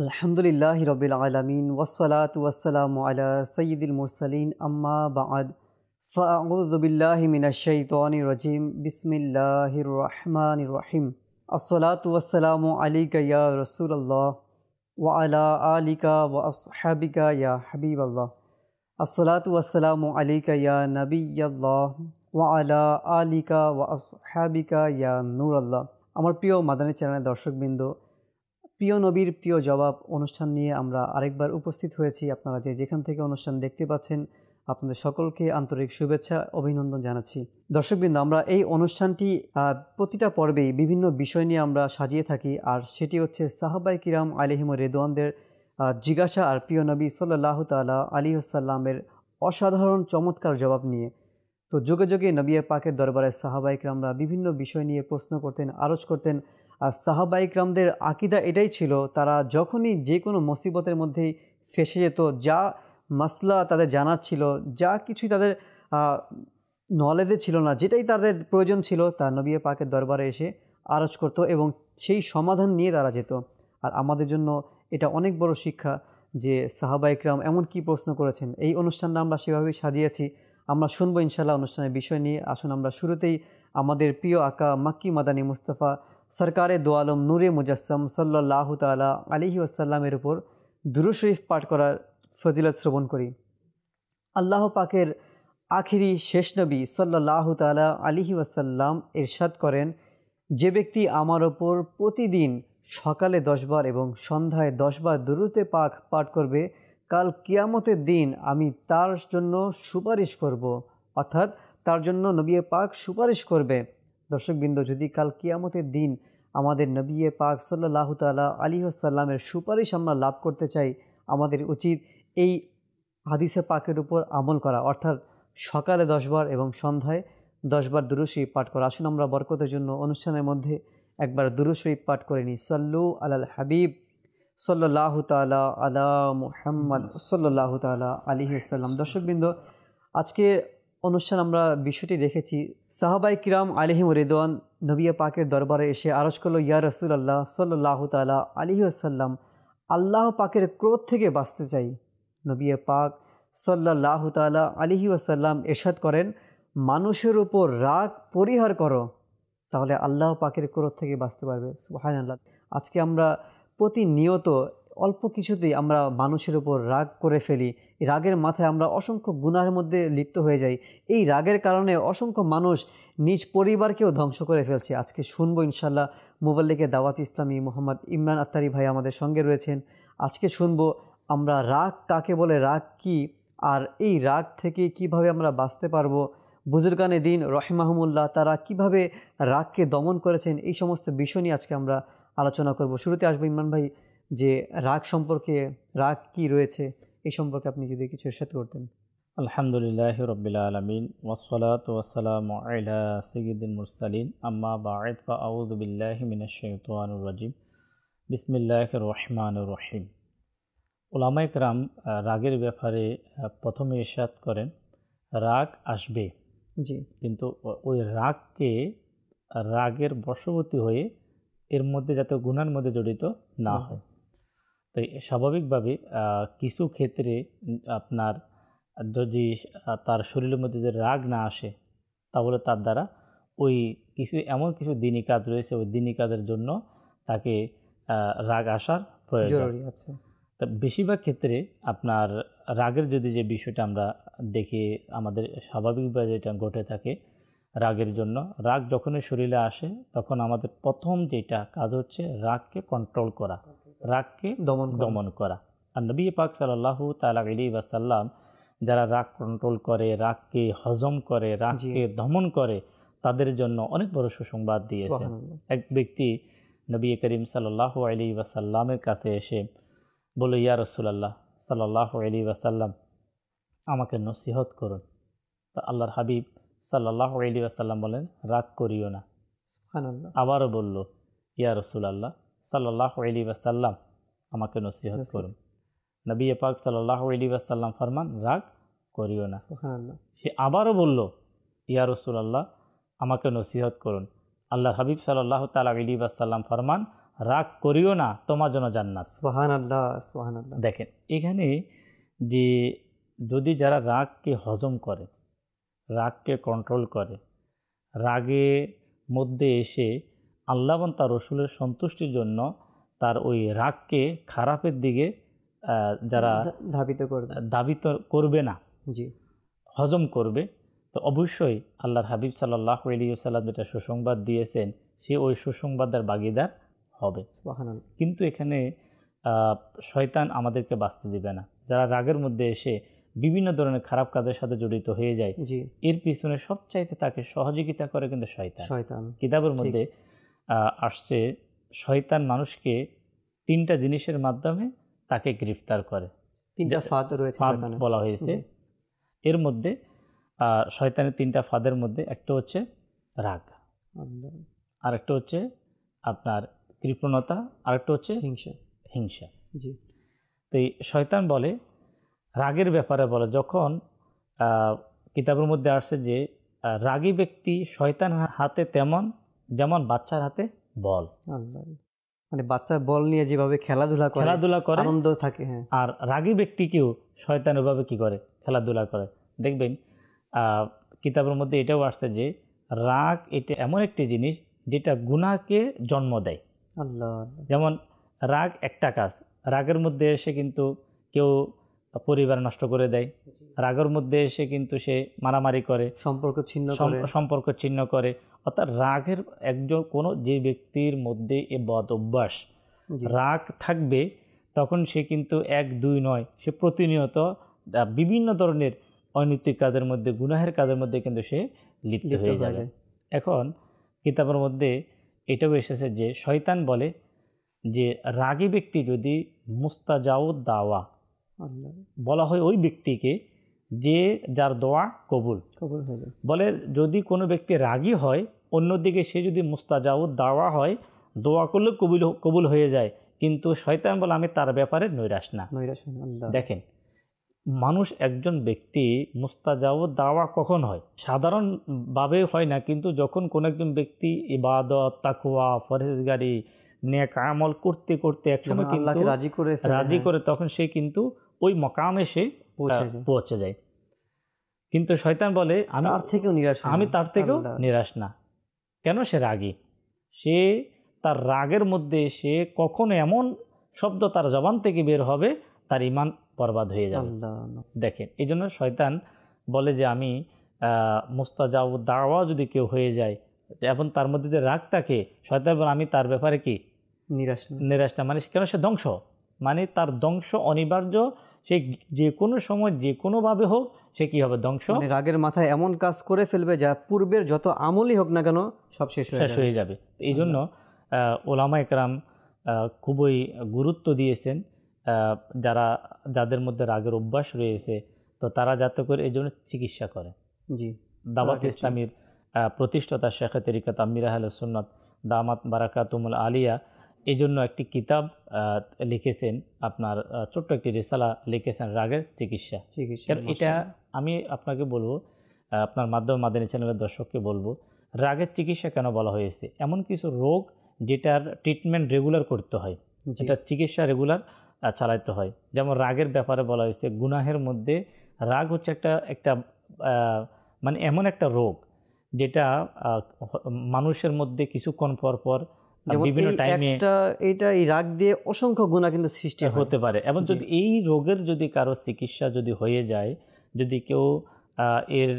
আলহামদুলিল্লাহি রবিল আলামিন ওয়াসসালাতু ওয়াসসালামু আলা সাইয়্যিদিল মুরসালিন আম্মা বা'দ ফাআউযু বিল্লাহি মিনাশ শাইতানির রাজিম বিসমিল্লাহির রহমানির রহিম আসসালাতু ওয়াসসালামু আলাইকা ইয়া রাসূলুল্লাহ ওয়া আলা আলিকা ওয়া আসহাবিকা ইয়া হাবিবাল্লাহ আসসালাতু ওয়াসসালামু আলাইকা ইয়া নাবিয়াল্লাহ ওয়া আলা আলিকা ওয়া আসহাবিকা ইয়া নূরাল্লাহ। আমার প্রিয় মাদানী চ্যানেলের দর্শকবৃন্দ, প্রিয় নবীর প্রিয় জবাব অনুষ্ঠান নিয়ে আমরা আরেকবার উপস্থিত হয়েছি। আপনারা যেখান থেকে অনুষ্ঠান দেখতে পাচ্ছেন, আপনাদের সকলকে আন্তরিক শুভেচ্ছা অভিনন্দন জানাচ্ছি। দর্শকবৃন্দ, আমরা এই অনুষ্ঠানটি প্রতিটা পর্বেই বিভিন্ন বিষয় নিয়ে আমরা সাজিয়ে থাকি, আর সেটি হচ্ছে সাহাবায়ে কিরাম আলাইহিম রিদওয়ানদের জিজ্ঞাসা আর প্রিয় নবী সাল্লাল্লাহু তাআলা আলাইহি ওয়াসাল্লামের অসাধারণ চমৎকার জবাব নিয়ে। তো যুগে যুগে নবী পাকের দরবারে সাহাবায়ে কিরামরা বিভিন্ন বিষয় নিয়ে প্রশ্ন করতেন, আরজ করতেন। আর সাহাবায়ে কিরামদের আকীদা এটাই ছিল, তারা যখনই যে কোনো মুসিবতের মধ্যেই ফেঁসে যেত, যা মাসলা তাদের জানার ছিল, যা কিছুই তাদের নলেজে ছিল না, যেটাই তাদের প্রয়োজন ছিল, তা নবী পাকের দরবারে এসে আরজ করত এবং সেই সমাধান নিয়ে তারা যেত। আর আমাদের জন্য এটা অনেক বড় শিক্ষা যে সাহাবায়ে কিরাম এমন কি প্রশ্ন করেছেন। এই অনুষ্ঠানটা আমরা সেভাবেই সাজিয়েছি। আমরা শুনবো ইনশাআল্লাহ অনুষ্ঠানের বিষয় নিয়ে। আসুন আমরা শুরুতেই আমাদের প্রিয় আকা মাক্কি মাদানী মুস্তাফা সরকারে দো আলম নূরে মুজাসসাম সাল্লাল্লাহু তাআলা আলাইহি ওয়াসাল্লামের উপর দুরূদ শরীফ পাঠ করার ফজিলত শ্রবণ করি। আল্লাহ পাকের আখিরি শেষ নবী সাল্লাল্লাহু তাআলা আলাইহি ওয়াসাল্লাম ইরশাদ করেন, যে ব্যক্তি আমার ওপর প্রতিদিন সকালে 10 বার এবং সন্ধ্যায় 10 বার দুরূদে পাক পাঠ করবে, কাল কিয়ামতের দিন আমি তার জন্য সুপারিশ করব। অর্থাৎ তার জন্য নবী পাক সুপারিশ করবে। দর্শকবৃন্দ, যদি কাল কিয়ামতের দিন আমাদের নবী পাক সাল্লাল্লাহু তাআলা আলাইহি ওয়াসাল্লামের সুপারিশ আমরা লাভ করতে চাই, আমাদের উচিত এই হাদিসে পাকের উপর আমল করা, অর্থাৎ সকালে 10 বার এবং সন্ধ্যায় 10 বার দুরূদ শরীফ পাঠ করা। আসুন আমরা বরকতের জন্য অনুষ্ঠানের মধ্যে একবার দুরূদ শরীফ পাঠ করে নিই। সাল্লু আলাল হাবিব সাল্লাল্লাহু তাআলা আলা মুহাম্মদ সাল্লাল্লাহু তাআলা আলাইহি ওয়াসাল্লাম। দর্শকবৃন্দ, আজকে অনুষ্ঠান আমরা বিষয়টি রেখেছি, সাহাবায়ে কিরাম আলাইহিম রিদওয়ান নবী পাকের দরবারে এসে আরজ করলো, ইয়া রাসূলুল্লাহ সাল্লাল্লাহু তাআলা আলাইহি ওয়াসাল্লাম, আল্লাহ পাকের ক্রোধ থেকে বাঁচতে চাই। নবী পাক সাল্লাল্লাহু তাআলা আলাইহি ওয়াসাল্লাম ইরশাদ করেন, মানুষের উপর রাগ পরিহার করো, তাহলে আল্লাহ পাকের ক্রোধ থেকে বাঁচতে পারবে। সুবহানাল্লাহ। আজকে আমরা প্রতিনিয়ত অল্প কিছুতেই আমরা মানুষের উপর রাগ করে ফেলি। এই রাগের মাথায় আমরা অসংখ্য গুনাহের মধ্যে লিপ্ত হয়ে যাই। এই রাগের কারণে অসংখ্য মানুষ নিজ পরিবারকেও ধ্বংস করে ফেলছে। আজকে শুনবো ইনশাআল্লাহ মুবাল্লিগে দাওয়াত ইসলামী মোহাম্মদ ইমরান আত্তারি ভাই আমাদের সঙ্গে রয়েছেন। আজকে শুনবো আমরা রাগ কাকে বলে, রাগ কি, আর এই রাগ থেকে কিভাবে আমরা বাঁচতে পারবো। বুজুর্গানে দিন রহিমাহুমুল্লাহ তারা কিভাবে রাগকে দমন করেছেন, এই সমস্ত বিষয় নিয়ে আজকে আমরা আলোচনা করব। শুরুতে আসবো ইমরান ভাই, যে রাগ সম্পর্কে, রাগ কি রয়েছে, এই সম্পর্কে আপনি যদি কিছু ইরশাদ করতেন। আলহামদুলিল্লাহি রাব্বিল আলামিন ওয়াসসালাতু ওয়াসসালামু আলা সাইয়্যিদিল মুরসালিন আম্মা বা'দ ফাআউযু বিল্লাহি মিনাশ শাইতানির রাজিম বিসমিল্লাহির রহমানির রহিম। উলামায়ে কেরাম রাগের ব্যাপারে প্রথমে ইরশাদ করেন, রাগ আসবে, জি, কিন্তু ওই রাগকে রাগের বশবর্তী হয়ে এর মধ্যে যাতে গুনাহের মধ্যে জড়িত না হয়। তাই স্বাভাবিকভাবে কিছু ক্ষেত্রে আপনার যদি তার শরীরের মধ্যে যদি রাগ না আসে, তাহলে তার দ্বারা ওই এমন কিছু দিনী কাজ রয়েছে, ওই দিনী কাজের জন্য তাকে রাগ আসার প্রয়োজন। আচ্ছা, তা বেশিরভাগ ক্ষেত্রে আপনার রাগের যদি যে বিষয়টা আমরা দেখি, আমাদের স্বাভাবিকভাবে যেটা ঘটে থাকে রাগের জন্য, রাগ যখনই শরীরে আসে তখন আমাদের প্রথম যেটা কাজ হচ্ছে রাগকে কন্ট্রোল করা, রাগকে দমন করা। আর নবী পাক সাল্লাল্লাহু তাআলা আলাইহি ওয়াসাল্লাম যারা রাগ কন্ট্রোল করে, রাগকে হজম করে, রাগকে দমন করে, তাদের জন্য অনেক বড় সুসংবাদ দিয়েছে। এক ব্যক্তি নবী করিম সাল্লাল্লাহু আলাইহি ওয়াসাল্লামের কাছে এসে বলল, ইয়া রাসূলুল্লাহ সাল্লাল্লাহু আলাইহি ওয়াসাল্লাম, আমাকে নসিহত করুন। তা আল্লাহর হাবিব সাল্লাল্লাহু আলাইহি ওয়াসাল্লাম বলেন, রাগ করিও না। সুবহানাল্লাহ। আবারও বলল, ইয়া রাসূলুল্লাহ সাল্লাল্লাহু আলাইহি ওয়াসাল্লাম, আমাকে নসিহত করুন। নবী পাক সাল্লাল্লাহু আলাইহি ওয়াসাল্লাম ফরমান, রাগ করিও না। সুবহানাল্লাহ। সে আবারও বলল, ইয়া রাসূলুল্লাহ আমাকে নসিহত করুন। আল্লাহর হাবিব সাল্লাল্লাহু তাআলা আলাইহি ওয়াসাল্লাম ফরমান, রাগ করিও না, তোমার জন্য জান্নাত। সুবহানাল্লাহ, সুবহানাল্লাহ। দেখেন এখানে যে যদি যারা রাগকে হজম করে, রাগকে কন্ট্রোল করে, রাগে মধ্যে এসে আল্লাহ এবং তার রসুলের সন্তুষ্টির জন্য তার ওই রাগকে খারাপের দিকে যারা ধাবিত করবে না, জি, হজম করবে, তো অবশ্যই আল্লাহর হাবিব সাল্লাল্লাহু আলাইহি ওয়াসাল্লাম যেটা সুসংবাদ দিয়েছেন সে ওই সুসংবাদের ভাগীদার হবে। সুবহানাল্লাহ। কিন্তু এখানে শয়তান আমাদেরকে বাঁচতে দিবে না। যারা রাগের মধ্যে এসে বিভিন্ন ধরনের খারাপ কাজের সাথে জড়িত হয়ে যায়, এর পিছনে সবচাইতে তাকে সহযোগিতা করে কিন্তু শয়তান। কিতাবের মধ্যে আসছে শয়তান মানুষকে 3টা জিনিসের মাধ্যমে তাকে গ্রেফতার করে। 3টা ফাঁদ রয়েছে বলা হয়েছে। এর মধ্যে শয়তানের 3টা ফাঁদের মধ্যে একটা হচ্ছে রাগ, আর একটা হচ্ছে আপনার কৃপণতা, আর একটা হচ্ছে হিংসা। জি। তো এই শয়তান বলে রাগের ব্যাপারে বলে, যখন কিতাবের মধ্যে আসছে যে রাগী ব্যক্তি শয়তান হাতে যেমন বাচ্চার হাতে বল। মানে বাচ্চা বল নিয়ে যেভাবে খেলাধুলা করে আনন্দ থাকে, হ্যাঁ, আর রাগী ব্যক্তিকেও শয়তান ওইভাবে কি করে, খেলাধুলা করে। দেখবেন কিতাবের মধ্যে এটাও আসছে যে রাগ এটা এমন একটি জিনিস যেটা গুনাহকে জন্ম দেয়। যেমন রাগ একটা কাজ, রাগের মধ্যে এসে কিন্তু কেউ পরিবার নষ্ট করে দেয়, রাগের মধ্যে এসে কিন্তু সে মারামারি করে, সম্পর্ক ছিন্ন করে। অর্থাৎ রাগের কোনো যে ব্যক্তির মধ্যে এ বদ অভ্যাস রাগ থাকবে, তখন সে কিন্তু 1-2 নয়, সে প্রতিনিয়ত বিভিন্ন ধরনের অনৈতিক কাজের মধ্যে, গুনাহের কাজের মধ্যে কিন্তু সে লিপ্ত হয়ে যাবে। এখন কিতাবের মধ্যে এটাও এসেছে যে শয়তান বলে যে রাগী ব্যক্তি যদি মুস্তাজাউদ দাওয়া বলা হয় ওই ব্যক্তিকে যে যার দোয়া কবুল হয়ে যায়। বলে যদি কোনো ব্যক্তি রাগী হয়, অন্যদিকে সে যদি মুস্তাজাউদ দাওয়া হয়, দোয়া করলে কবুল হয়ে যায়, কিন্তু শয়তান বলে আমি তার ব্যাপারে নৈরাশ না। দেখেন মানুষ একজন ব্যক্তি মুস্তাজাউদ দাওয়া কখন হয়? সাধারণভাবে হয় না, কিন্তু যখন কোনো একজন ব্যক্তি ইবাদত, তাকওয়া, পরহেজগারি, নেক আমল করতে করতে একসময় কিন্তু রাজি করে, তখন সে কিন্তু ওই মকামে সে পৌঁছে যায়। কিন্তু শয়তান বলে আমি তার থেকেও নিরাশ না। কেন? সে রাগী। সে তার রাগের মধ্যে সে কখনো এমন শব্দ তার জবান থেকে বের হবে তার ঈমান বরবাদ হয়ে যাবে। দেখেন এই জন্য শয়তান বলে যে আমি মুস্তাজাউদ দাওয়া যদি কেউ হয়ে যায় এবং তার মধ্যে যে রাগ থাকে, শয়তান বলে আমি তার ব্যাপারে কি নিরাশ না। মানে কেন? সে ধ্বংস, মানে তার ধ্বংস অনিবার্য। সে যে কোনো সময় যে কোনোভাবে হোক সে কী হবে? ধ্বংস। রাগের মাথায় এমন কাজ করে ফেলবে যা পূর্বের যত আমলই হোক না কেন সব শেষ হয়ে যাবে। এই জন্য ওলামা একরাম খুবই গুরুত্ব দিয়েছেন যাদের মধ্যে রাগের অভ্যাস রয়েছে, তো তারা যাতে করে এই জন্য চিকিৎসা করে। জি। দাওয়াত ইসলামীর প্রতিষ্ঠাতা শেখ তরিকত আমির আহলে সুন্নাত দামাত বারাকাতুমুল আলিয়া এই জন্য একটি কিতাব লিখেছেন, আপনার ছোট্ট একটি রিসালা লিখেছেন রাগের চিকিৎসা। এটা আমি আপনাকে বলবো, আপনার মাধ্যমে মাদানী চ্যানেলের দর্শককে বলবো, রাগের চিকিৎসা কেন বলা হয়েছে। এমন কিছু রোগ যেটার ট্রিটমেন্ট রেগুলার করতে হয়, যেটার চিকিৎসা রেগুলার চালাইতে হয়। যেমন রাগের ব্যাপারে বলা হয়েছে গুনাহের মধ্যে রাগ হচ্ছে একটা মানে এমন একটা রোগ যেটা মানুষের মধ্যে কিছুক্ষণ পর পর বিভিন্ন টাইমে এই রাগ দিয়ে অসংখ্য গুনাহ কিন্তু সৃষ্টি হতে পারে। এবং যদি এই রোগের যদি কারো চিকিৎসা যদি হয়ে যায়, যদি কেউ এর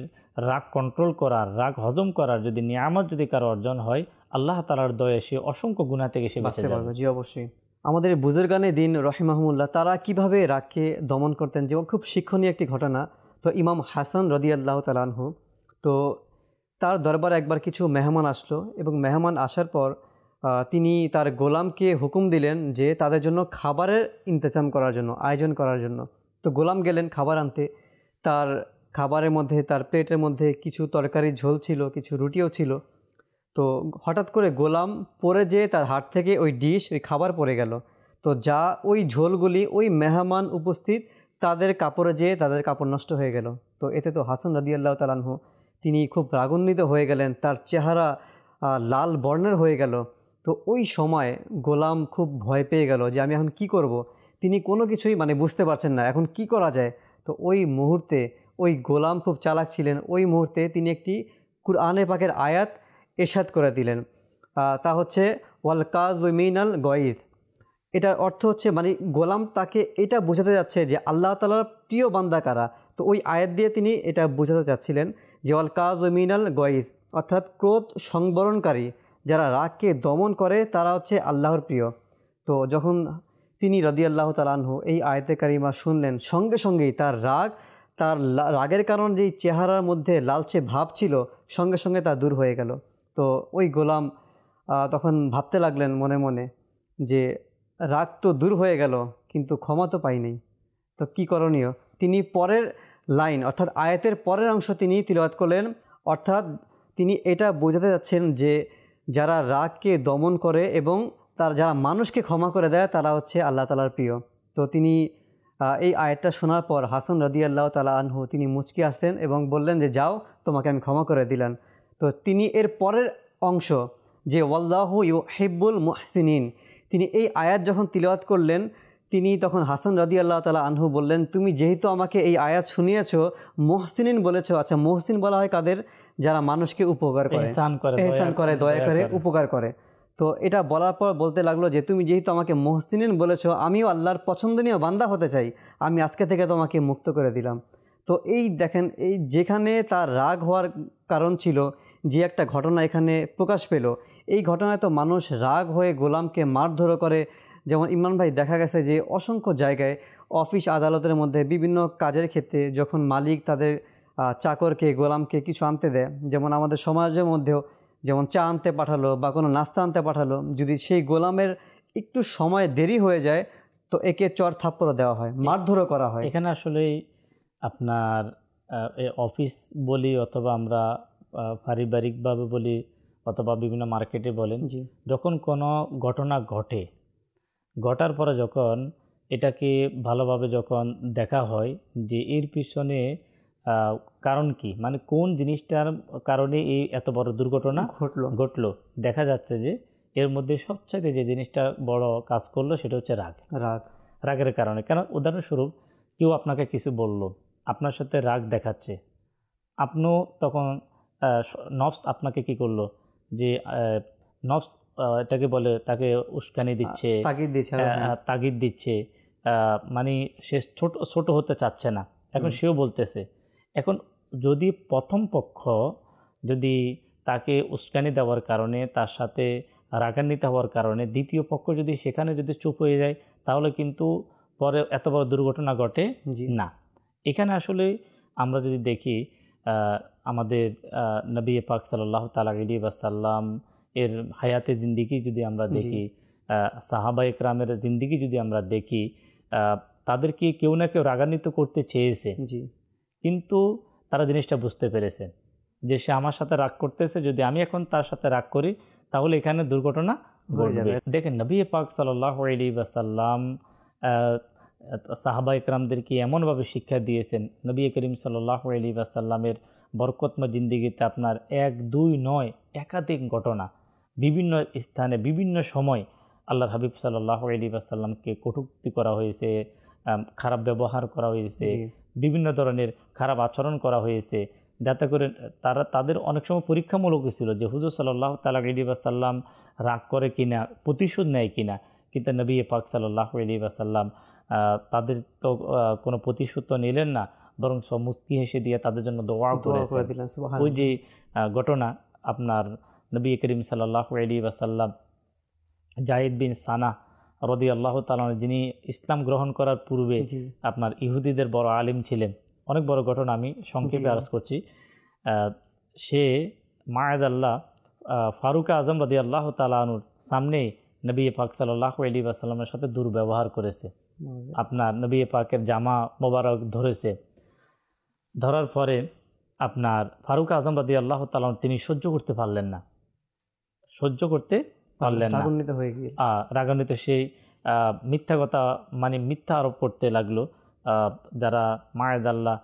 রাগ কন্ট্রোল করার, রাগ হজম করার যদি নিয়ামত যদি কারো অর্জন হয়, আল্লাহ তাআলার দয়ায় সে অসংখ্য গুনাহ থেকে সে বেঁচে যাবে। জি অবশ্যই। আমাদের বুজুর্গানে দিন রহিমাহুমুল্লাহ তারা কিভাবে রাগকে দমন করতেন, যেমন খুব শিক্ষণীয় একটি ঘটনা। তো ইমাম হাসান রাদিয়াল্লাহু তাআলা আনহু, তো তার দরবারে একবার কিছু মেহমান আসলো এবং মেহমান আসার পর তিনি তার গোলামকে হুকুম দিলেন যে তাদের জন্য খাবারের ইন্তজাম করার জন্য, আয়োজন করার জন্য। তো গোলাম গেলেন খাবার আনতে। তার খাবারের মধ্যে, তার প্লেটের মধ্যে কিছু তরকারির ঝোল ছিল, কিছু রুটিও ছিল। তো হঠাৎ করে গোলাম পড়ে যেয়ে তার হাত থেকে ওই খাবার পড়ে গেল। তো যা ওই ঝোলগুলি ওই মেহমান উপস্থিত তাদের কাপড়ে যেয়ে তাদের কাপড় নষ্ট হয়ে গেল। তো এতে তো হাসান রাদিয়াল্লাহু তাআলা আনহু তিনি খুব রাগান্বিত হয়ে গেলেন, তার চেহারা লাল বর্ণের হয়ে গেল। তো ওই সময় গোলাম খুব ভয় পেয়ে গেল যে আমি এখন কি করব। তিনি কোনো কিছুই মানে বুঝতে পারছেন না এখন কি করা যায়। তো ওই মুহূর্তে ওই গোলাম খুব চালাক ছিলেন, ওই মুহূর্তে তিনি একটি কুরআনে পাকের আয়াত ইরশাদ করে দিলেন, তা হচ্ছে ওয়াল কাযিমিনাল গায়জ। এটার অর্থ হচ্ছে মানে গোলাম তাকে এটা বোঝাতে যাচ্ছে যে আল্লাহ তাআলার প্রিয় বান্দা কারা। তো ওই আয়াত দিয়ে তিনি এটা বোঝাতে চাচ্ছিলেন যে ওয়াল কাযিমিনাল গায়জ, অর্থাৎ ক্রোধ সংবরণকারী যারা রাগকে দমন করে তারা হচ্ছে আল্লাহর প্রিয়। তো যখন তিনি রাদিয়াল্লাহু তাআলা আনহু এই আয়াতে কারিমা শুনলেন, সঙ্গে সঙ্গেই তার রাগের কারণ যেই চেহারার মধ্যে লালচে ভাব ছিল সঙ্গে সঙ্গে তা দূর হয়ে গেল। তো ওই গোলাম তখন ভাবতে লাগলেন মনে মনে যে রাগ তো দূর হয়ে গেল কিন্তু ক্ষমা তো পাইনি, তো কি করণীয়। তিনি পরের লাইন অর্থাৎ আয়াতের পরের অংশ তিনি তিলাওয়াত করলেন, অর্থাৎ তিনি এটা বোঝাতে যাচ্ছেন যে যারা রাগকে দমন করে এবং যারা মানুষকে ক্ষমা করে দেয় তারা হচ্ছে আল্লাহ তাআলার প্রিয়। তো তিনি এই আয়াতটা শোনার পর হাসান রাদিয়াল্লাহু তাআলা আনহু তিনি মুচকি আসলেন এবং বললেন যে যাও, তোমাকে আমি ক্ষমা করে দিলাম। তো তিনি এর পরের অংশ যে ওয়াল্লাহু ইউহিব্বুল মুহসিনিন, তিনি এই আয়াত যখন তিলাওয়াত করলেন তিনি তখন হাসান রাদিয়াল্লাহু তাআলা আনহু বললেন, তুমি যেহেতু আমাকে এই আয়াত শুনিয়েছো, মুহসিনিন বলেছো, আচ্ছা মুহসিন বলা হয় কাদের, যারা মানুষকে উপকার করে, ইহসান করে, দয়া করে, উপকার করে। তো এটা বলার পর বলতে লাগলো যে তুমি যেহেতু আমাকে মুহসিনিন বলেছো, আমিও আল্লাহর পছন্দনীয় বান্দা হতে চাই, আমি আজকে থেকে তোমাকে মুক্ত করে দিলাম। তো এই দেখেন, এই যেখানে তার রাগ হওয়ার কারণ ছিল, যে একটা ঘটনা এখানে প্রকাশ পেল, এই ঘটনায় তো মানুষ রাগ হয়ে গোলামকে মারধর করে। যেমন ইমরান ভাই দেখা গেছে যে অসংখ্য জায়গায় অফিস আদালতের মধ্যে বিভিন্ন কাজের ক্ষেত্রে যখন মালিক তাদের চাকরকে গোলামকে কিছু আনতে দেয়, যেমন আমাদের সমাজের মধ্যেও যেমন চা আনতে পাঠালো বা কোনো নাস্তা আনতে পাঠালো, যদি সেই গোলামের একটু সময় দেরি হয়ে যায় তো একে চর থাপ্পড় দেওয়া হয়, মারধরও করা হয়। এখানে আসলেই আপনার অফিস বলি অথবা আমরা পারিবারিকভাবে বলি অথবা বিভিন্ন মার্কেটে বলেন, যখন কোনো ঘটনা ঘটার পরে যখন এটাকে ভালোভাবে যখন দেখা হয় যে এর পিছনে কারণ কি, মানে কোন জিনিসটার কারণে এই এত বড় দুর্ঘটনা ঘটলো, দেখা যাচ্ছে যে এর মধ্যে সবচাইতে যে জিনিসটা বড় কাজ করলো সেটা হচ্ছে রাগের কারণে। কেন, উদাহরণস্বরূপ কেউ আপনাকে কিছু বলল, আপনার সাথে রাগ দেখাচ্ছে, আপনিও তখন নফস আপনাকে কি করলো যে নফস এটাকে বলে তাকে উস্কানি দিচ্ছে, তাগিদ দিচ্ছে, মানে সে ছোট হতে চাচ্ছে না, এখন সেও বলতেছে। এখন যদি প্রথম পক্ষ যদি তাকে উস্কানি দেওয়ার কারণে, তার সাথে রাগান্বিত হওয়ার কারণে দ্বিতীয় পক্ষ যদি সেখানে যদি চুপ হয়ে যায়, তাহলে কিন্তু পরে এত বড় দুর্ঘটনা ঘটে না। এখানে আসলে আমরা যদি দেখি আমাদের নবী পাক সাল্লাল্লাহু তাআলা আলাইহি ওয়াসাল্লাম এর হায়াতে জিন্দিগি যদি আমরা দেখি, সাহাবা ইকরামের জিন্দিগি যদি আমরা দেখি, তাদেরকে কেউ না কেউ রাগান্বিত করতে চেয়েছে, কিন্তু তারা জিনিসটা বুঝতে পেরেছে যে সে আমার সাথে রাগ করতেছে, যদি আমি এখন তার সাথে রাগ করি তাহলে এখানে দুর্ঘটনা ঘটবে। দেখেন নবী পাক সাল্লাল্লাহু আলাইহি ওয়াসাল্লাম সাহাবা ইকরামদেরকে এমনভাবে শিক্ষা দিয়েছেন। নবী করিম সাল্লাল্লাহু আলাইহি ওয়াসাল্লামের বরকতময় জিন্দিগিতে আপনার 1-2 নয়, একাধিক ঘটনা বিভিন্ন স্থানে বিভিন্ন সময় আল্লাহর হাবিব সাল্লাল্লাহু আলাইহি ওয়াসাল্লামকে কটূক্তি করা হয়েছে, খারাপ ব্যবহার করা হয়েছে, বিভিন্ন ধরনের খারাপ আচরণ করা হয়েছে, যাতে করে তাদের অনেক সময় পরীক্ষামূলক ছিল যে হুজুর সাল্লাল্লাহু তাআলা আলাইহি ওয়াসাল্লাম রাগ করে কিনা, প্রতিশোধ নেয় কিনা। কিন্তু নবী পাক সাল্লাল্লাহু আলাইহি ওয়াসাল্লাম তাদের তো কোনো প্রতিশোধ তো নিলেন না, বরং মুস্কি হেসে দিয়ে তাদের জন্য দোয়া করে দিলেন। ওই যে ঘটনা আপনার নবী করিম সাল্লাল্লাহু আলাইহি ওয়াসাল্লাম জায়েদ বিন সানা রাদিয়াল্লাহু তাআলা, যিনি ইসলাম গ্রহণ করার পূর্বে আপনার ইহুদিদের বড় আলিম ছিলেন, অনেক বড় ঘটনা, আমি সংক্ষেপে আরজ করছি। সে মাআযাল্লাহ ফারুক আজম রাদিয়াল্লাহু তাআলা আনহুর সামনে নবী পাক সাল্লাল্লাহু আলাইহি ওয়াসাল্লামের সাথে দুর্ব্যবহার করেছে। আপনার নবী পাকের জামা মোবারক ধরার পরে আপনার ফারুক আজম রাদিয়াল্লাহু তাআলা তিনি সহ্য করতে পারলেন না, রাগান্বিত সেই মিথ্যা কথা মানে মিথ্যা আরোপ করতে লাগলো। যারা মায়েদাল্লাহ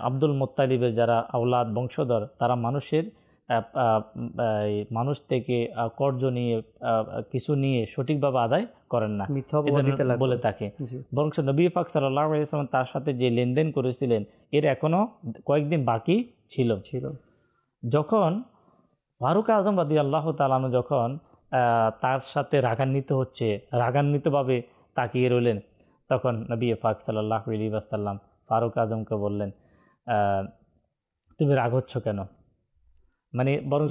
আব্দুল মুত্তালিবের যারা আওলাদ বংশধর, তারা মানুষের মানুষ থেকে কর্জ নিয়ে কিছু নিয়ে সঠিকভাবে আদায় করেন না বলে থাকে। বরং নবী পাক সাল্লাল্লাহু আলাইহি ওয়াসাল্লাম তার সাথে যে লেনদেন করেছিলেন এর এখনও কয়েকদিন বাকি ছিল। যখন ফারুক আজম রাদিয়াল্লাহু তাআলা আনহু যখন তার সাথে রাগান্বিতভাবে তাকিয়ে রইলেন, তখন নবী পাক সাল্লাল্লাহু আলাইহি ওয়াসাল্লাম ফারুক আজমকে বললেন, তুমি রাগ হচ্ছ কেন? মানে বরং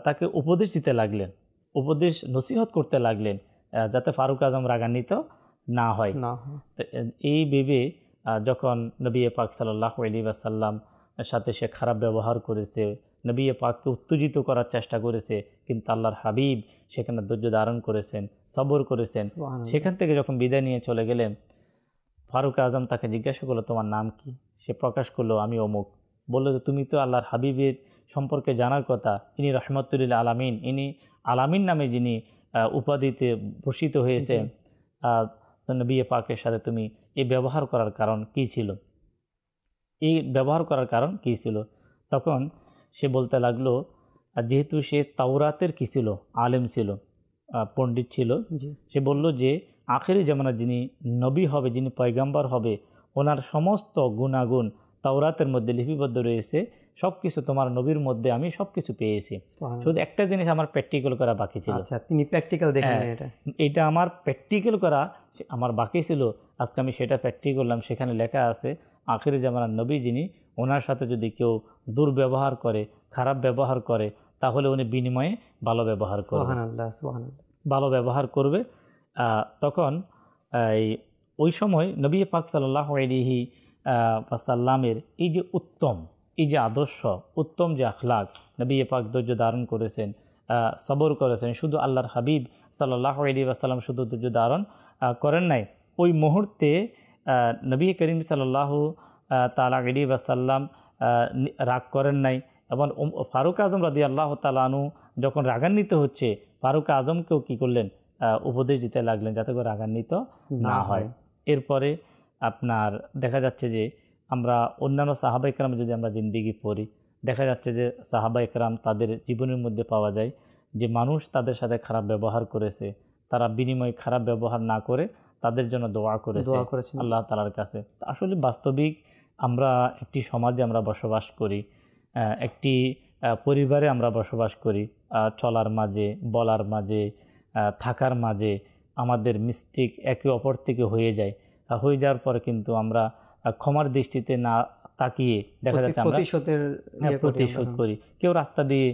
তাকে উপদেশ দিতে লাগলেন, উপদেশ নসিহত করতে লাগলেন যাতে ফারুক আজম রাগান্বিত না হয়। এই ভেবে যখন নবী পাক সাল্লাল্লাহু আলাইহি ওয়াসাল্লাম সাথে সে খারাপ ব্যবহার করেছে, নবী পাককে উত্তেজিত করার চেষ্টা করেছে, কিন্তু আল্লাহর হাবিব সেখানে ধৈর্য ধারণ করেছেন, সবর করেছেন। সেখান থেকে যখন বিদায় নিয়ে চলে গেলেন, ফারুক আজম তাকে জিজ্ঞাসা করলো, তোমার নাম কি? সে প্রকাশ করলো, আমি অমুক। বললো, তুমি তো আল্লাহর হাবিবের সম্পর্কে জানার কথা, ইনি রহমতুল্লিল আলামিন, ইনি আলামিন নামে যিনি উপাধিতে ভূষিত হয়েছেন, নবী পাকের সাথে তুমি এই ব্যবহার করার কারণ কী ছিল? তখন সে বলতে লাগলো, যেহেতু সে তাওরাতের কি ছিল, আলেম ছিল, পণ্ডিত ছিল, সে বলল যে আখেরি জামানার যিনি নবী হবে, যিনি পয়গাম্বর হবে, ওনার সমস্ত গুণাগুণ তাওরাতের মধ্যে লিপিবদ্ধ রয়েছে, সব কিছু তোমার নবীর মধ্যে আমি সব কিছু পেয়েছি, শুধু একটা জিনিস আমার প্র্যাকটিক্যাল করা বাকি ছিল। তিনি প্র্যাকটিক্যাল দেখেন, এটা আমার প্র্যাকটিক্যাল করা আমার বাকি ছিল, আজকে আমি সেটা প্র্যাকটিক্যাল করলাম। সেখানে লেখা আছে আখেরি জামানার নবী যিনি, ওনার সাথে যদি কেউ দুর্ব্যবহার করে, খারাপ ব্যবহার করে, তাহলে উনি বিনিময়ে ভালো ব্যবহার করবে। তখন ওই সময় নবী পাক সাল্লাল্লাহু আলাইহি ওয়াসাল্লামের এই যে উত্তম, এই যে আদর্শ, উত্তম যে আখলাক, নবী পাক ধৈর্য ধারণ করেছেন, সবর করেছেন। শুধু আল্লাহর হাবিব সাল্লাল্লাহু আলাইহি ওয়াসাল্লাম শুধু ধৈর্য ধারণ করেন নাই, ওই মুহূর্তে নবী করিম সাল্লাল্লাহু তাআলা আলাইহি ওয়াসাল্লাম রাগ করেন নাই। এবং ফারুক আজম রাদিয়াল্লাহু তাআলা আনহু যখন রাগান্বিত হচ্ছে, ফারুক আজমকেও কী করলেন? উপদেশ দিতে লাগলেন যাতে করে রাগান্বিত না হয়। এরপরে আপনার দেখা যাচ্ছে যে আমরা অন্যান্য সাহাবা ইকরাম যদি আমরা জিন্দিগি পড়ি, দেখা যাচ্ছে যে সাহাবা ইকরাম তাদের জীবনের মধ্যে পাওয়া যায় যে মানুষ তাদের সাথে খারাপ ব্যবহার করেছে, তারা বিনিময়ে খারাপ ব্যবহার না করে তাদের জন্য দোয়া করেছে আল্লাহ তাআলার কাছে। আসলে বাস্তবিক আমরা একটি সমাজে আমরা বসবাস করি, একটি পরিবারে আমরা বসবাস করি, চলার মাঝে, বলার মাঝে, থাকার মাঝে আমাদের মিস্টেক একে অপর থেকে হয়ে যাওয়ার পরে কিন্তু আমরা ক্ষমার দৃষ্টিতে না তাকিয়ে দেখা যাচ্ছে আমরা প্রতিশোধ করি। কেউ রাস্তা দিয়ে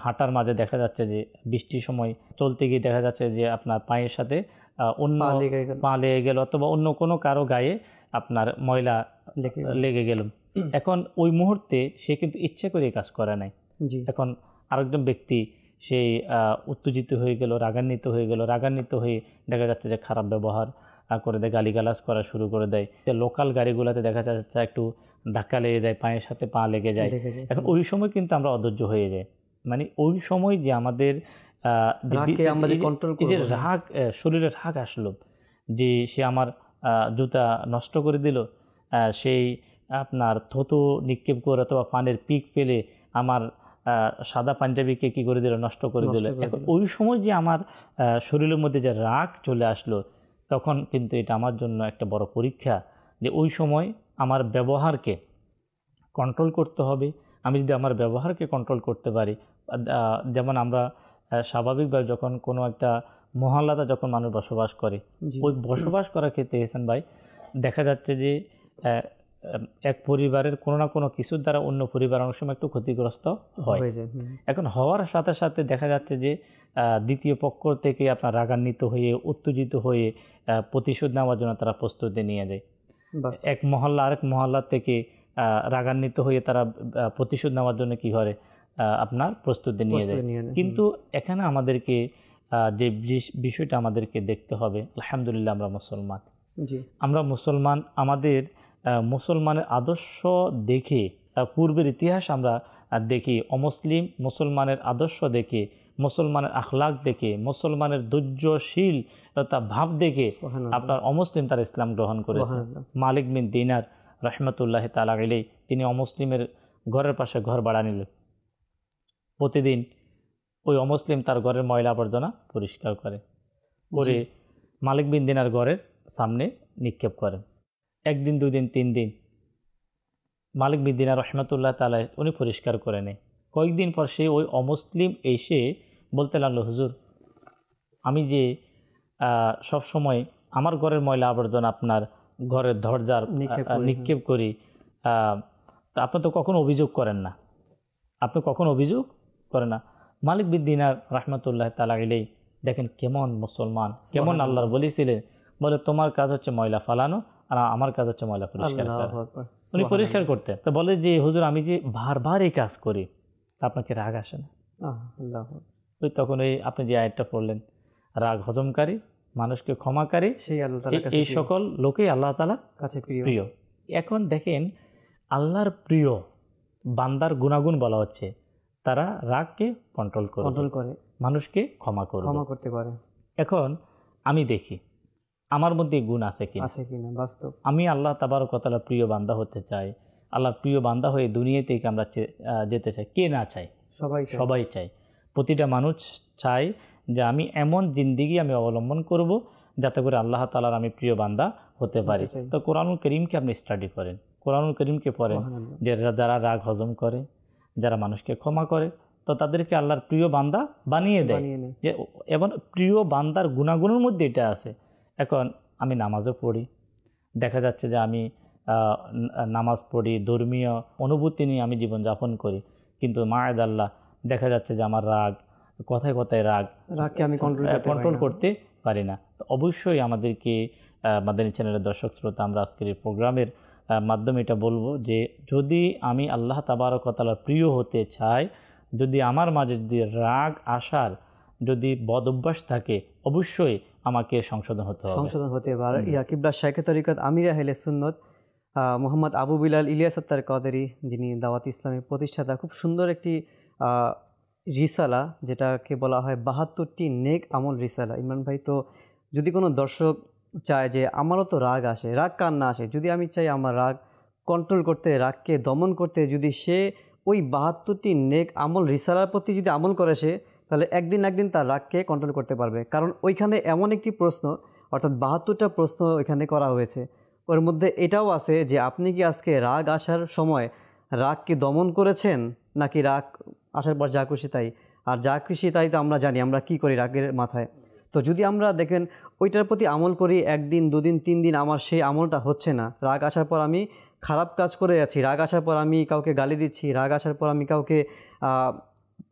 হাঁটার মাঝে দেখা যাচ্ছে যে বৃষ্টির সময় চলতে গিয়ে দেখা যাচ্ছে যে আপনার পায়ের সাথে অন্য পা লেগে গেল, অথবা অন্য কোনো কারো গায়ে আপনার ময়লা লেগে গেল। এখন ওই মুহূর্তে সে কিন্তু ইচ্ছে করে কাজ করে নাই। এখন আরেকজন ব্যক্তি সেই উত্তেজিত হয়ে গেল, রাগান্বিত হয়ে দেখা যাচ্ছে যে খারাপ ব্যবহার করে দেয়, গালিগালাজ করা শুরু করে দেয়। লোকাল গাড়িগুলোতে দেখা যাচ্ছে একটু ধাক্কা লেগে যায়, পায়ের সাথে পা লেগে যায়। এখন ওই সময় কিন্তু আমরা অধৈর্য হয়ে যাই। মানে ওই সময় যে আমাদের যে রাগ, শরীরে রাগ আসলো, যে সে আমার জুতা নষ্ট করে দিল, সেই আপনার থুতু নিক্ষেপ করে অথবা পানের পিক ফেলে আমার সাদা পাঞ্জাবিকে কী করে দিল, নষ্ট করে দিল। এখন ওই সময় যে আমার শরীরের মধ্যে যে রাগ চলে আসলো, তখন কিন্তু এটা আমার জন্য একটা বড় পরীক্ষা যে ওই সময় আমার ব্যবহারকে কন্ট্রোল করতে হবে। আমি যদি আমার ব্যবহারকে কন্ট্রোল করতে পারি, যেমন আমরা স্বাভাবিকভাবে যখন কোনো একটা মহল্লাতে যখন মানুষ বসবাস করে, ওই বসবাস করার ক্ষেত্রে এহসান ভাই দেখা যাচ্ছে যে এক পরিবারের কোনো না কোনো কিছুর দ্বারা অন্য পরিবার অনেক সময় একটু ক্ষতিগ্রস্ত হয়। এখন হওয়ার সাথে সাথে দেখা যাচ্ছে যে দ্বিতীয় পক্ষ থেকে আপনার রাগান্বিত হয়ে, উত্তেজিত হয়ে প্রতিশোধ নেওয়ার জন্য তারা প্রস্তুতি নিয়ে যায়। এক মহল্লা আরেক মহল্লা থেকে রাগান্বিত হয়ে তারা প্রতিশোধ নেওয়ার জন্য কী করে, আপনার প্রস্তুতি নিয়ে যায়। কিন্তু এখানে আমাদেরকে যে বিষয়টা আমাদেরকে দেখতে হবে, আলহামদুলিল্লাহ আমরা মুসলমান, আমাদের মুসলমানের আদর্শ দেখে, পূর্বের ইতিহাস আমরা দেখি, অমুসলিম মুসলমানের আদর্শ দেখে, মুসলমানের আখলাক দেখে, মুসলমানের ধৈর্যশীলতা ভাব দেখে আপনার অমুসলিম তারা ইসলাম গ্রহণ করেছে। মালিক বিন দিনার রহমতুল্লাহ তাআলা আলাইহি তিনি অমুসলিমের ঘরের পাশে ঘর ভাড়া নিলেন। প্রতিদিন ওই অমুসলিম তার ঘরের ময়লা আবর্জনা পরিষ্কার করে মালিক বিন দিনার ঘরের সামনে নিক্ষেপ করেন। একদিন, 2 দিন, 3 দিন মালিক বিন দিনার রহমতুল্লাহ তাআলা উনি পরিষ্কার করে নেয়। কয়েকদিন পর সে ওই অমুসলিম এসে বলতে লাগলো, হুজুর আমি যে সব সময় আমার ঘরের ময়লা আবর্জনা আপনার ঘরের দরজার নিক্ষেপ করি, তা আপনি তো কখনো অভিযোগ করেন না, মালিক বিন দিনার রহমতুল্লাহ তাআলা আলাইহি দেখেন কেমন মুসলমান, কেমন আল্লাহর বলি ছিলেন। বলে তোমার কাজ হচ্ছে ময়লা ফালানো আর আমার কাজ হচ্ছে ময়লা পরিষ্কার করা। উনি পরিষ্কার করতেন। তো বলে যে হুজুর আমি যে বারবার এই কাজ করি তা আপনাকে রাগ আসে না? ওই তখন ওই আপনি যে আয়াতটা পড়লেন, রাগ হজমকারী, মানুষকে ক্ষমাকারী, এই সকল লোকেই আল্লাহ তাআলার কাছে প্রিয়। এখন দেখেন আল্লাহর প্রিয় বান্দার গুণাগুণ বলা হচ্ছে, তারা রাগকে কন্ট্রোল করে, মানুষকে ক্ষমা করতে পারে। এখন আমি দেখি আমার মধ্যে গুণ আছে কিনা বাস্তব। আমি আল্লাহ তাবারক ওয়া তাআলার প্রিয় বান্দা হতে চাই, আল্লাহর প্রিয় বান্দা হয়ে দুনিয়া থেকে আমরা যেতে চাই। কে না চাই? সবাই চাই। প্রতিটা মানুষ চাই যে আমি এমন জিন্দেগি আমি অবলম্বন করব যাতে করে আল্লাহ তাআলার আমি প্রিয় বান্দা হতে পারি। তো কোরআনুল কারীমকে আপনি স্টাডি করেন, কোরআনুল কারীমকে পড়েন, যে যারা রাগ হজম করে, যারা মানুষকে ক্ষমা করে, তো তাদেরকে আল্লাহর প্রিয় বান্দা বানিয়ে দেয়। যে এবং প্রিয় বান্দার গুণাগুণের মধ্যে এটা আছে। এখন আমি নামাজও পড়ি, দেখা যাচ্ছে যে আমি নামাজ পড়ি, ধর্মীয় অনুভূতি নিয়ে আমি জীবনযাপন করি, কিন্তু মাআযাল্লাহ দেখা যাচ্ছে যে আমার রাগ, কথায় কথায় রাগকে আমি কন্ট্রোল করতে পারি না। তো অবশ্যই আমাদেরকে মাদানী চ্যানেলের দর্শক শ্রোতা, আমরা আজকের এই প্রোগ্রামের মাধ্যমে এটা বলবো যে যদি আমি আল্লাহ তাবারক ওয়া তাআলার প্রিয় হতে চাই, যদি আমার মাঝে যদি রাগ আসার যদি বদ অভ্যাস থাকে, অবশ্যই আমাকে সংশোধন হতে পারে। কিবলা শাইখে তরিকত আমির আহলে সুন্নত মোহাম্মদ আবু বিলাল ইলিয়াস আত্তার কাদেরী, যিনি দাওয়াত ইসলামের প্রতিষ্ঠাতা, খুব সুন্দর একটি রিসালা যেটাকে বলা হয় 72টি নেক আমল রিসালা। ইমরান ভাই, তো যদি কোনো দর্শক চায় যে আমারও তো রাগ আসে, রাগ কার না আসে, যদি আমি চাই আমার রাগ কন্ট্রোল করতে, রাগকে দমন করতে, যদি সে ওই 72টি নেক আমল রিসালার প্রতি যদি আমল করে সে, তাহলে একদিন তার রাগকে কন্ট্রোল করতে পারবে। কারণ ওইখানে এমন একটি প্রশ্ন, অর্থাৎ 72টা প্রশ্ন ওইখানে করা হয়েছে। ওর মধ্যে এটাও আছে যে আপনি কি আজকে রাগ আসার সময় রাগকে দমন করেছেন, নাকি রাগ আসার পর যা খুশি তাই, আর যা খুশি তাই তো আমরা জানি আমরা কি করি রাগের মাথায়। তো যদি আমরা দেখেন ওইটার প্রতি আমল করি, 1 দিন 2 দিন 3 দিন আমার সেই আমলটা হচ্ছে না, রাগ আসার পর আমি খারাপ কাজ করে যাচ্ছি, রাগ আসার পর আমি কাউকে গালি দিচ্ছি, রাগ আসার পর আমি কাউকে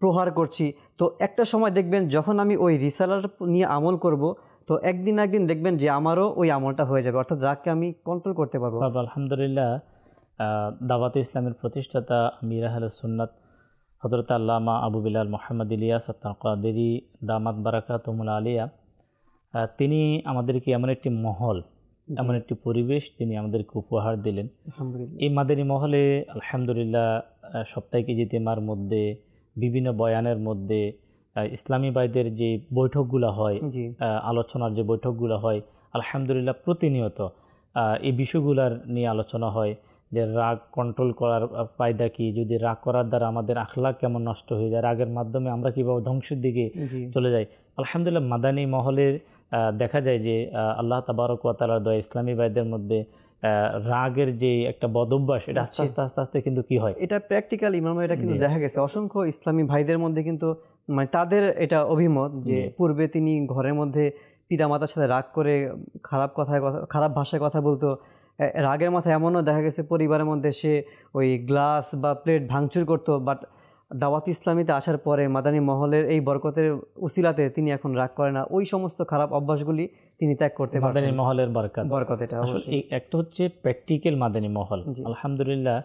প্রহার করছি, তো একটা সময় দেখবেন যখন আমি ওই রিসালার নিয়ে আমল করব, তো একদিন দেখবেন যে আমারও ওই আমলটা হয়ে যাবে, অর্থাৎ রাগকে আমি কন্ট্রোল করতে পারবো। আলহামদুলিল্লাহ, দাওয়াতে ইসলামের প্রতিষ্ঠাতা আমির আহলে সুন্নাত হযরত আল্লামা আবু বিলাল মুহাম্মদ ইলিয়াস আত্তার কাদেরী দামাত বারাকাতুহুল আলিয়া, তিনি আমাদেরকে এমন একটি মহল, এমন একটি পরিবেশ তিনি আমাদেরকে উপহার দিলেন। এই মাদানী মহলে আলহামদুলিল্লাহ সাপ্তাহিক ইজতিমার মধ্যে, বিভিন্ন বয়ানের মধ্যে, ইসলামী ভাইদের যে বৈঠকগুলো হয়, আলোচনার যে বৈঠকগুলো হয়, আলহামদুলিল্লাহ প্রতিনিয়ত এই বিষয়গুলোর নিয়ে আলোচনা হয় যে রাগ কন্ট্রোল করার ফায়দা কি, যদি রাগ করার দ্বারা আমাদের আখলাক কেমন নষ্ট হয়ে যায়, রাগের মাধ্যমে আমরা কীভাবে ধ্বংসের দিকে চলে যাই। আলহামদুলিল্লাহ মাদানী মহলের দেখা যায় যে আল্লাহ তাবারক ওয়া তাআলার দয়া ইসলামী ভাইদের মধ্যে রাগের যে একটা বদভ্যাস, এটা আস্তে আস্তে কিন্তু কি হয়, এটা প্র্যাকটিক্যাল ইমাম, এটা কিন্তু দেখা গেছে অসংখ্য ইসলামী ভাইদের মধ্যে, কিন্তু মানে তাদের এটা অভিমত যে পূর্বে তিনি ঘরের মধ্যে পিতামাতার সাথে রাগ করে খারাপ ভাষায় কথা বলতো, রাগের মাথায় এমনও দেখা গেছে পরিবারের মধ্যে সে ওই গ্লাস বা প্লেট ভাঙচুর করতো। বাট দাওয়াত ইসলামীতে আসার পরে মাদানী মহলের এই বরকতের উসিলাতে তিনি এখন রাগ করে না, ওই সমস্ত খারাপ অভ্যাসগুলি তিনি ত্যাগ করতে পারেন। মাদানী মহলের বরকত এটা আসলে একটা হচ্ছে প্র্যাকটিক্যাল মাদানী মহল। আলহামদুলিল্লাহ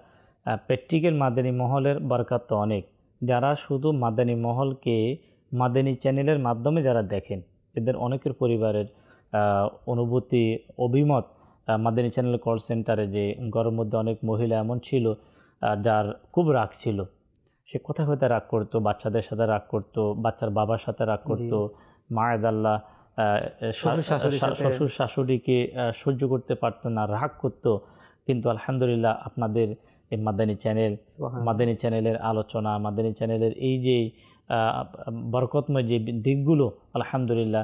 প্র্যাকটিক্যাল মাদানী মহলের বরকত তো অনেক। যারা শুধু মাদানী মহলকে মাদানী চ্যানেলের মাধ্যমে যারা দেখেন, এদের অনেকের পরিবারের অনুভূতি, অভিমত মাদানী চ্যানেল কল সেন্টারে যে ঘরের মধ্যে অনেক মহিলা এমন ছিল যার খুব রাগ ছিল, সে কোথায় কোথায় রাগ করতো, বাচ্চাদের সাথে রাগ করতো, বাচ্চার বাবার সাথে রাগ করতো, মায়েদাল্লাহ শ্বশুর শাশুড়িকে সহ্য করতে পারতো না, রাগ করতো। কিন্তু আলহামদুলিল্লাহ আপনাদের এই মাদানী চ্যানেল, সুবহানাল্লাহ। মাদানী চ্যানেলের আলোচনা, মাদানী চ্যানেলের এই যে বরকতময় যে দিকগুলো, আলহামদুলিল্লাহ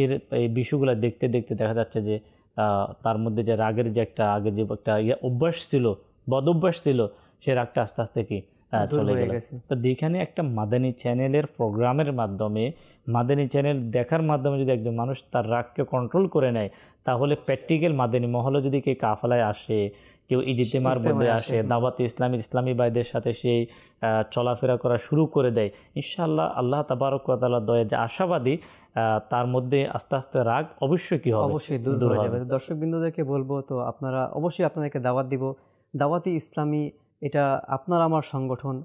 এর এই বিষয়গুলো দেখতে দেখতে দেখা যাচ্ছে যে তার মধ্যে যে রাগের যে একটা আগের যে একটা অভ্যাস ছিল, বদ অভ্যাস ছিল, সে রাগটা আস্তে আস্তে কি দূর চলে হয়ে গেল। গেছে। তো যেখানে একটা মাদানী চ্যানেলের প্রোগ্রামের মাধ্যমে, মাদানী চ্যানেল দেখার মাধ্যমে যদি একজন মানুষ তার রাগকে কন্ট্রোল করে নেয়, তাহলে প্র্যাকটিক্যাল মাদানী মহলে যদি কেউ কাফেলায় আসে, কেউ ইজতেমার মধ্যে ইজতেমায় আসে, দাওয়াতে ইসলামী ভাইদের সাথে সেই চলাফেরা করা শুরু করে দেয়, ইনশাআল্লাহ আল্লাহ তাবারক ওয়া তাআলা দয়া যে আশাবাদী, তার মধ্যে আস্তে আস্তে রাগ অবশ্যই কি হবে, অবশ্যই দূর হয়ে যাবে। দর্শকবৃন্দদেরকে বলবো, তো আপনারা অবশ্যই আপনাদেরকে দাওয়াত দিব। দাওয়াতি ইসলামী এটা আপনার আমার সংগঠন,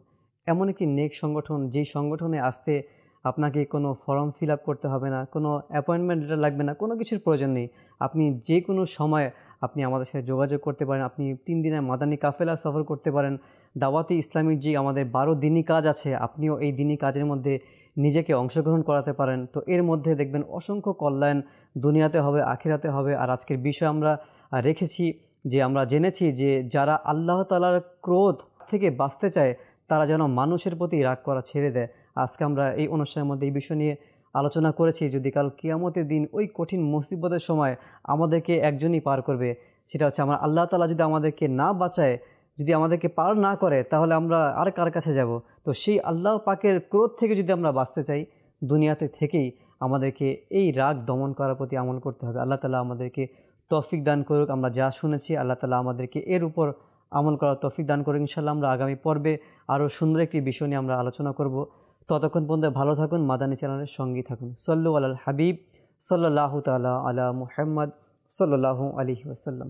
এমন একটি নেক সংগঠন, যেই সংগঠনে আসতে আপনাকে কোনো ফর্ম ফিল আপ করতে হবে না, কোনো অ্যাপয়েন্টমেন্ট লেটার লাগবে না, কোনো কিছুর প্রয়োজন নেই। আপনি যে কোনো সময় আপনি আমাদের সাথে যোগাযোগ করতে পারেন। আপনি 3 দিনের মাদানী কাফেলা সফর করতে পারেন। দাওয়াতি ইসলামীর যে আমাদের 12 দিনই কাজ আছে, আপনিও এই দিনই কাজের মধ্যে নিজেকে অংশগ্রহণ করাতে পারেন। তো এর মধ্যে দেখবেন অসংখ্য কল্যাণ দুনিয়াতে হবে, আখিরাতে হবে। আর আজকের বিষয় আমরা রেখেছি যে আমরা জেনেছি যে যারা আল্লাহ তাআলার ক্রোধ থেকে বাঁচতে চায়, তারা যেন মানুষের প্রতি রাগ করা ছেড়ে দেয়। আজকে আমরা এই অনুষ্ঠানের মধ্যে এই বিষয় নিয়ে আলোচনা করেছি। যদি কাল কিয়ামতের দিন ওই কঠিন মুসিবতের সময় আমাদেরকে একজনই পার করবে, সেটা হচ্ছে আমার আল্লাহ তাআলা যদি আমাদেরকে না বাঁচায়, যদি আমাদেরকে পার না করে, তাহলে আমরা আর কার কাছে যাব? তো সেই আল্লাহ পাকের ক্রোধ থেকে যদি আমরা বাঁচতে চাই, দুনিয়াতে থেকেই আমাদেরকে এই রাগ দমন করার প্রতি আমল করতে হবে। আল্লাহ তাআলা আমাদেরকে তৌফিক দান করুক। আমরা যা শুনেছি আল্লাহ তাআলা আমাদেরকে এর উপর আমল করার তৌফিক দান করুক। ইনশাআল্লাহ আমরা আগামী পর্বে আরও সুন্দর একটি বিষয় নিয়ে আমরা আলোচনা করব। ততক্ষণ পর্যন্ত ভালো থাকুন, মাদানী চ্যানেলের সঙ্গী থাকুন। সাল্লু আলাল হাবিব সাল্লাল্লাহু তাআলা আলা মুহাম্মদ সাল্লাল্লাহু আলাইহি ওয়াসাল্লাম।